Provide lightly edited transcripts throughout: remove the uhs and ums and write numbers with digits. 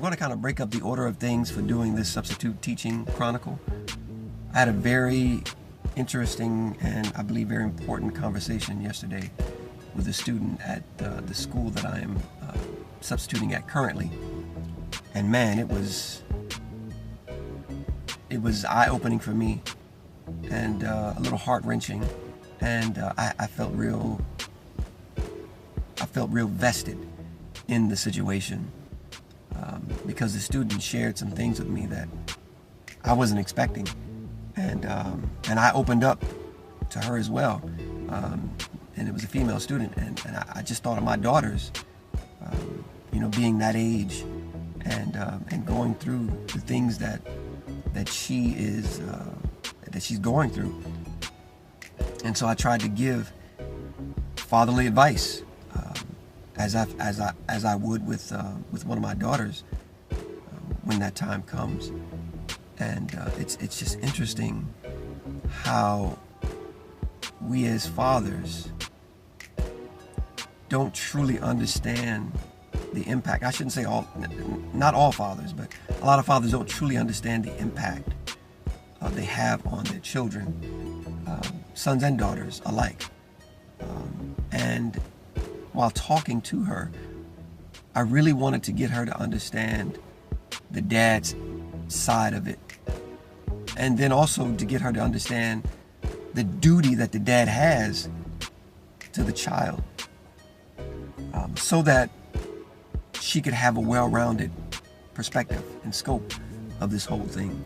I'm going to kind of break up the order of things for doing this substitute teaching chronicle. I had a very interesting and I believe very important conversation yesterday with a student at the school that I am substituting at currently. And man, it was eye-opening for me and a little heart-wrenching. And I felt real vested in the situation because the student shared some things with me that I wasn't expecting, and I opened up to her as well, and it was a female student, and I just thought of my daughters, being that age, and going through the things that she's going through, and so I tried to give fatherly advice. As I would with one of my daughters when that time comes, and it's just interesting how we as fathers don't truly understand the impact. I shouldn't say not all fathers, but a lot of fathers don't truly understand the impact they have on their children, sons and daughters alike, and while talking to her, I really wanted to get her to understand the dad's side of it. And then also to get her to understand the duty that the dad has to the child, so that she could have a well-rounded perspective and scope of this whole thing.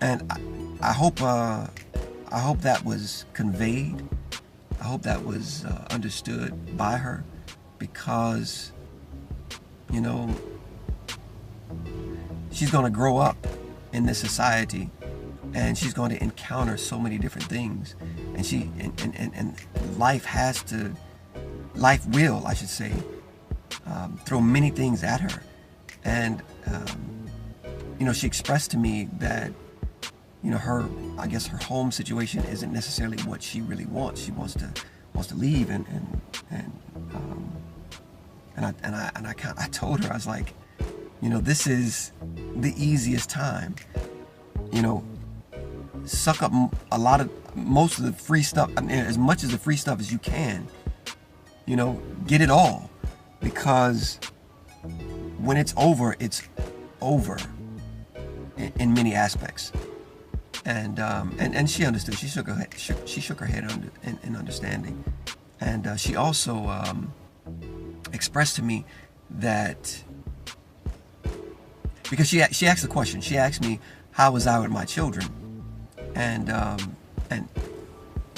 And I hope that was conveyed. I hope that was understood by her, because, she's going to grow up in this society, and she's going to encounter so many different things, and life will, I should say, throw many things at her, and she expressed to me that her home situation isn't necessarily what she really wants. She wants to leave, and I told her, I was like, this is the easiest time. Suck up most of the free stuff, as much of the free stuff as you can. Get it all, because when it's over in many aspects. And she understood. She shook her head in understanding, and she also expressed to me that, because she asked the question. She asked me, how was I with my children, and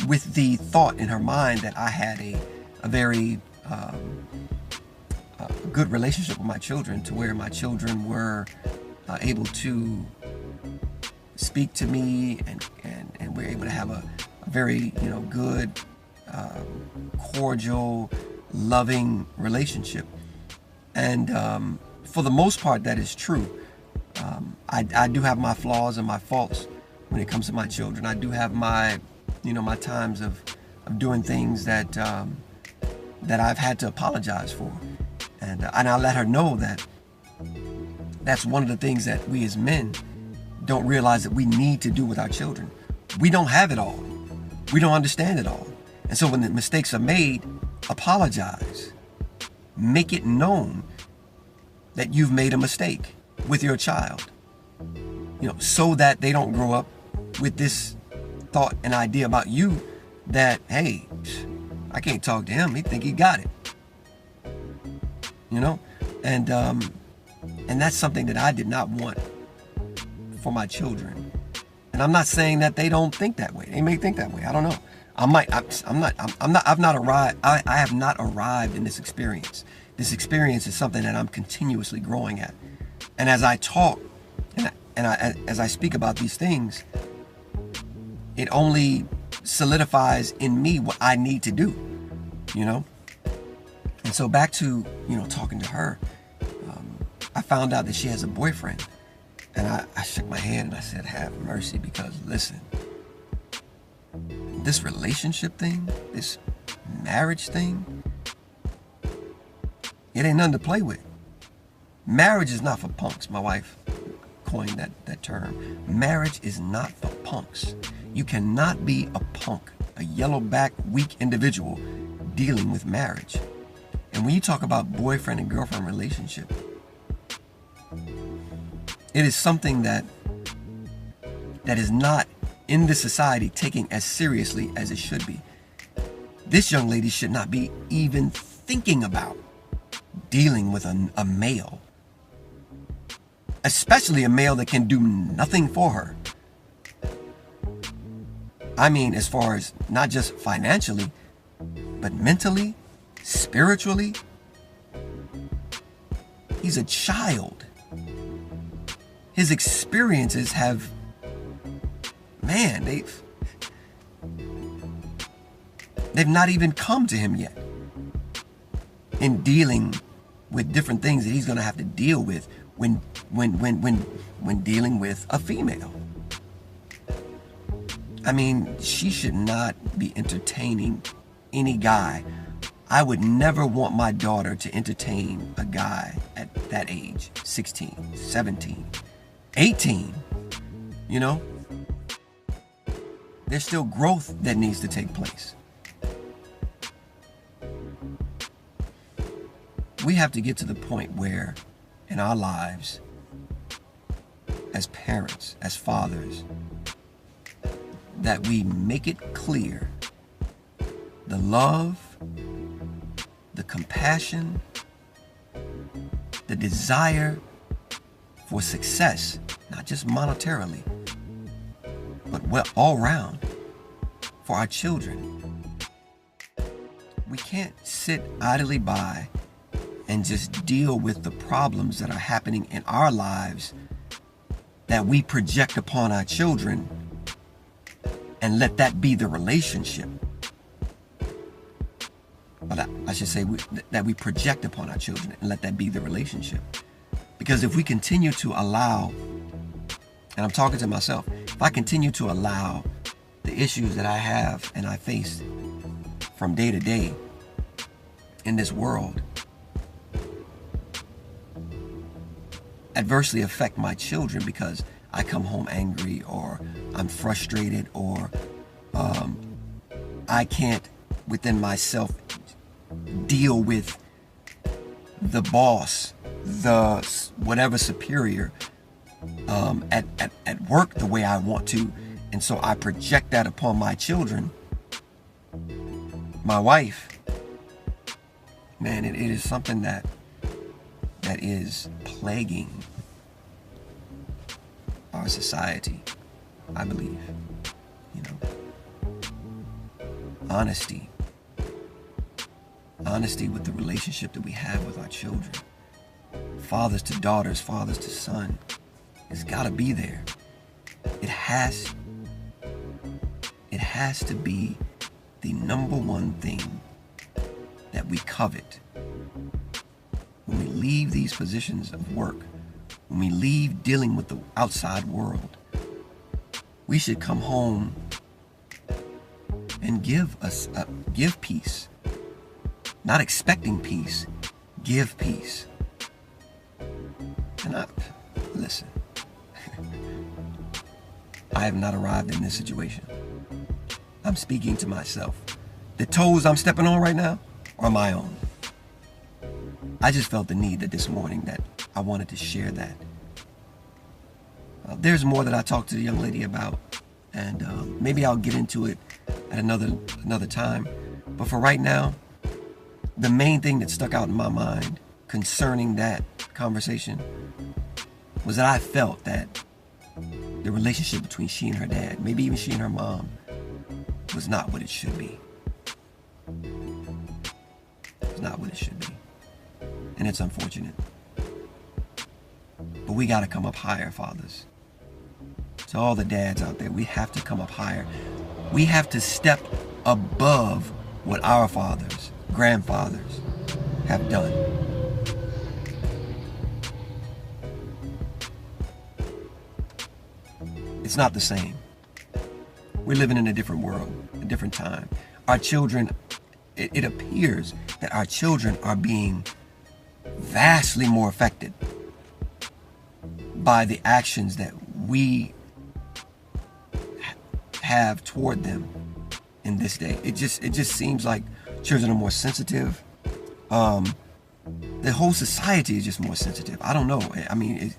with the thought in her mind that I had a very good relationship with my children, to where my children were able to speak to me, and we're able to have a very good, cordial, loving relationship. And for the most part, that is true. I do have my flaws and my faults when it comes to my children. I do have my my times of doing things that I've had to apologize for, and I let her know that that's one of the things that we as men don't realize that we need to do with our children. We don't have it all. We don't understand it all. And so when the mistakes are made, apologize. Make it known that you've made a mistake with your child, so that they don't grow up with this thought and idea about you that, hey, I can't talk to him. He think he got it. And that's something that I did not want for my children. And I'm not saying that they don't think that way. They may think that way. I don't know. I have not arrived in this experience. This experience is something that I'm continuously growing at. And as I talk as I speak about these things, it only solidifies in me what I need to do, And so back to, talking to her, I found out that she has a boyfriend. And I shook my head and I said, have mercy, because listen, this relationship thing, this marriage thing, it ain't nothing to play with. Marriage is not for punks. My wife coined that term. Marriage is not for punks. You cannot be a punk, a yellow-back, weak individual dealing with marriage. And when you talk about boyfriend and girlfriend relationship, it is something that is not in this society taken as seriously as it should be. This young lady should not be even thinking about dealing with a male, especially a male that can do nothing for her. I mean, as far as not just financially, but mentally, spiritually. He's a child. His experiences have, man, they've not even come to him yet in dealing with different things that he's going to have to deal with when dealing with a female. I mean, she should not be entertaining any guy. I would never want my daughter to entertain a guy at that age, 16, 17, 18, you know? There's still growth that needs to take place. We have to get to the point where in our lives, as parents, as fathers, that we make it clear the love, the compassion, the desire for success, not just monetarily, but all around for our children. We can't sit idly by and just deal with the problems that are happening in our lives that we project upon our children and let that be the relationship. But I should say that we project upon our children and let that be the relationship. Because if we continue to allow, and I'm talking to myself, if I continue to allow the issues that I have and I face from day to day in this world adversely affect my children because I come home angry or I'm frustrated or I can't within myself deal with the boss, the whatever superior at work the way I want to, and so I project that upon my children. My wife, man, it is something that is plaguing our society, I believe. You know, honesty with the relationship that we have with our children, fathers to daughters, fathers to son, it's got to be there. It has to be the number one thing that we covet when we leave these positions of work, when we leave dealing with the outside world. We should come home and give peace. Not expecting peace, give peace. And listen, I have not arrived in this situation. I'm speaking to myself. The toes I'm stepping on right now are my own. I just felt the need that this morning that I wanted to share that. There's more that I talked to the young lady about, and maybe I'll get into it at another time. But for right now, the main thing that stuck out in my mind concerning that conversation was that I felt that the relationship between she and her dad, maybe even she and her mom, was not what it should be. It's not what it should be. And it's unfortunate. But we got to come up higher, fathers. To all the dads out there, we have to come up higher. We have to step above what our fathers, grandfathers have done. It's not the same. We're living in a different world, a different time. Our children, it appears that our children are being vastly more affected by the actions that we have toward them in this day. It just seems like children are more sensitive. The whole society is just more sensitive. I don't know. I mean,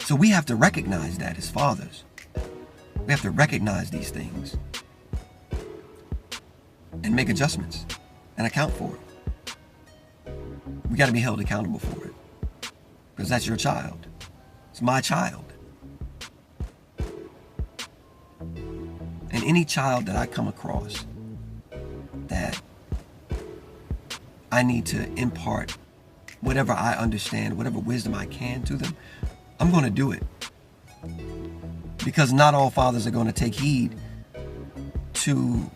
so we have to recognize that as fathers. We have to recognize these things and make adjustments and account for it. We got to be held accountable for it, because that's your child. It's my child. And any child that I come across that I need to impart whatever I understand, whatever wisdom I can to them, I'm going to do it. Because not all fathers are going to take heed to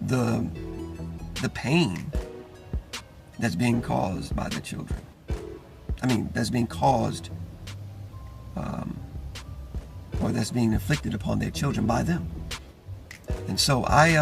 the pain that's being caused by their children. I mean, that's being caused or that's being inflicted upon their children by them. And so I